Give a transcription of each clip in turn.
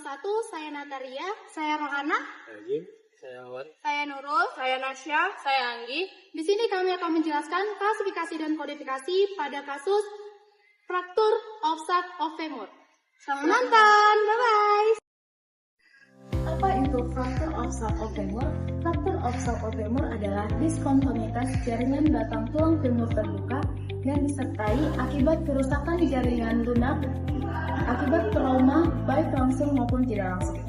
1, saya Natalia, saya Rohana, Saya Jim, saya Awan, saya Nurul, saya Nasya, saya Anggi. Di sini kami akan menjelaskan klasifikasi dan kodifikasi pada kasus fracture of sac of femur. Selamat menonton, bye-bye! Apa itu fracture of sac of femur? Fracture of sac of femur adalah diskontinuitas jaringan batang tulang femur terbuka yang disertai akibat kerusakan jaringan lunak akibat trauma baik langsung maupun tidak langsung.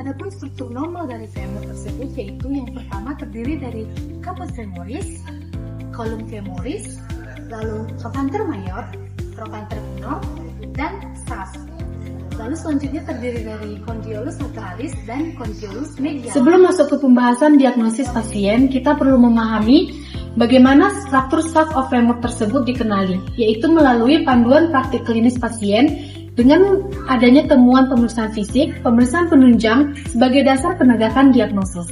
Adapun struktur normal dari femur tersebut yaitu yang pertama terdiri dari caput femoris, column femoris, lalu trochanter mayor, trochanter minor, dan vas. Lalu selanjutnya terdiri dari condyolus lateralis dan condyolus medialis. Sebelum masuk ke pembahasan diagnosis pasien, kita perlu memahami bagaimana struktur sac of femur tersebut dikenali, yaitu melalui panduan praktik klinis pasien dengan adanya temuan pemeriksaan fisik, pemeriksaan penunjang sebagai dasar penegakan diagnosis.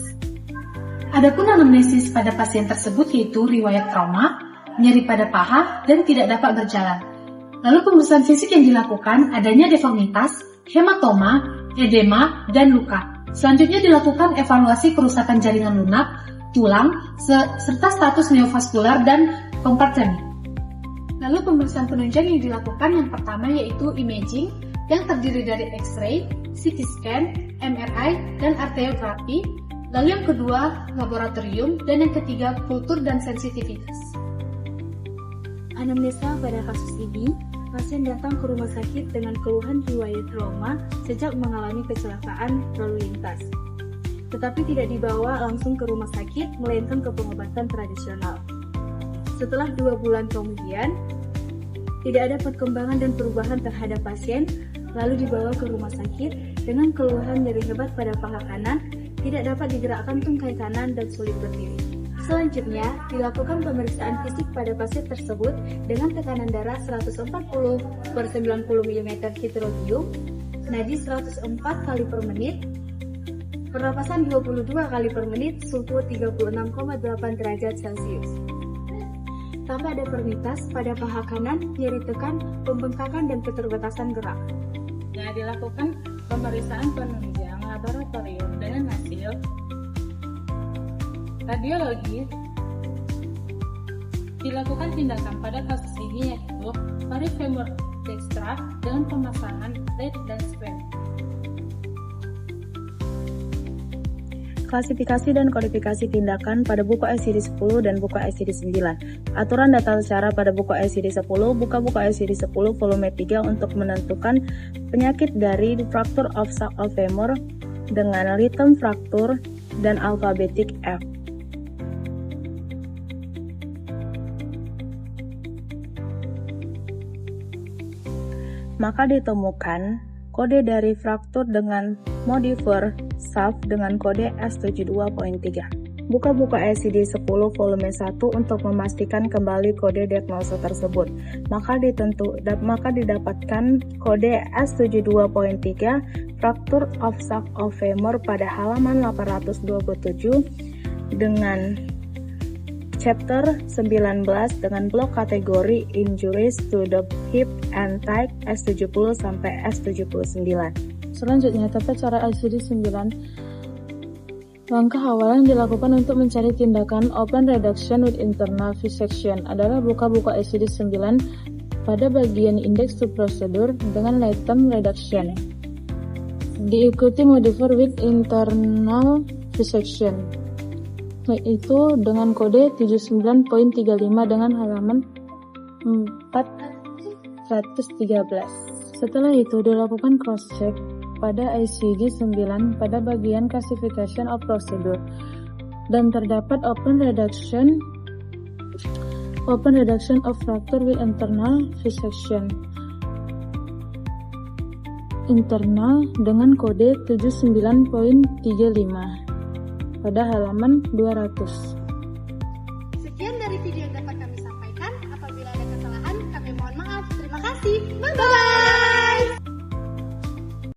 Adapun anamnesis pada pasien tersebut yaitu riwayat trauma, nyeri pada paha, dan tidak dapat berjalan. Lalu pemeriksaan fisik yang dilakukan adanya deformitas, hematoma, edema, dan luka. Selanjutnya dilakukan evaluasi kerusakan jaringan lunak, tulang, serta status neovaskular dan kompartmen. Lalu pemeriksaan penunjang yang dilakukan yang pertama yaitu imaging yang terdiri dari X-ray, CT scan, MRI, dan arteriografi. Lalu yang kedua laboratorium dan yang ketiga kultur dan sensitivitas. Anamnesa pada kasus ini, pasien datang ke rumah sakit dengan keluhan riwayat trauma sejak mengalami kecelakaan lalu lintas. Tetapi tidak dibawa langsung ke rumah sakit, melainkan ke pengobatan tradisional. Setelah 2 bulan kemudian, tidak ada perkembangan dan perubahan terhadap pasien, lalu dibawa ke rumah sakit dengan keluhan nyeri hebat pada paha kanan, tidak dapat digerakkan tungkai kanan dan sulit berdiri. Selanjutnya, dilakukan pemeriksaan fisik pada pasien tersebut dengan tekanan darah 140/90 mm hidrodium, nadi 104 kali per menit, pernapasan 22 kali per menit, suhu 36,8 derajat Celcius. Tanpa ada deformitas pada paha kanan, nyeri tekan, pembengkakan, dan keterbatasan gerak. Nah, dilakukan pemeriksaan penunjang laboratorium dengan hasil radiologi. Dilakukan tindakan pada kasus ini yaitu parifemur dextra dengan pemasangan lead dan stent. Klasifikasi dan kodifikasi tindakan pada buku ICD-10 dan buku ICD-9. Aturan data secara pada buku ICD-10, buka buku ICD-10 volume 3 untuk menentukan penyakit dari fracture of sac of femur dengan rhythm fracture dan alfabetik F. Maka ditemukan kode dari fraktur dengan modifier shaft dengan kode S72.3. Buka buku ICD-10 volume 1 untuk memastikan kembali kode diagnosa tersebut. Maka didapatkan kode S72.3 fracture of sac of femur pada halaman 827 dengan chapter 19 dengan blok kategori injuries to the hip and thigh S70 sampai S79. Selanjutnya, tata cara ICD-9. Langkah awal yang dilakukan untuk mencari tindakan open reduction with internal dissection adalah buka buku ICD-9 pada bagian index to procedure dengan latent reduction. Diikuti modifier with internal dissection, yaitu dengan kode 79.35 dengan halaman 413. Setelah itu dilakukan cross-check pada ICD-9 pada bagian classification of procedure dan terdapat open reduction of fracture with internal dissection internal dengan kode 79.35 pada halaman 200. Sekian dari video yang dapat kami sampaikan. Apabila ada kesalahan, kami mohon maaf. Terima kasih. Bye-bye!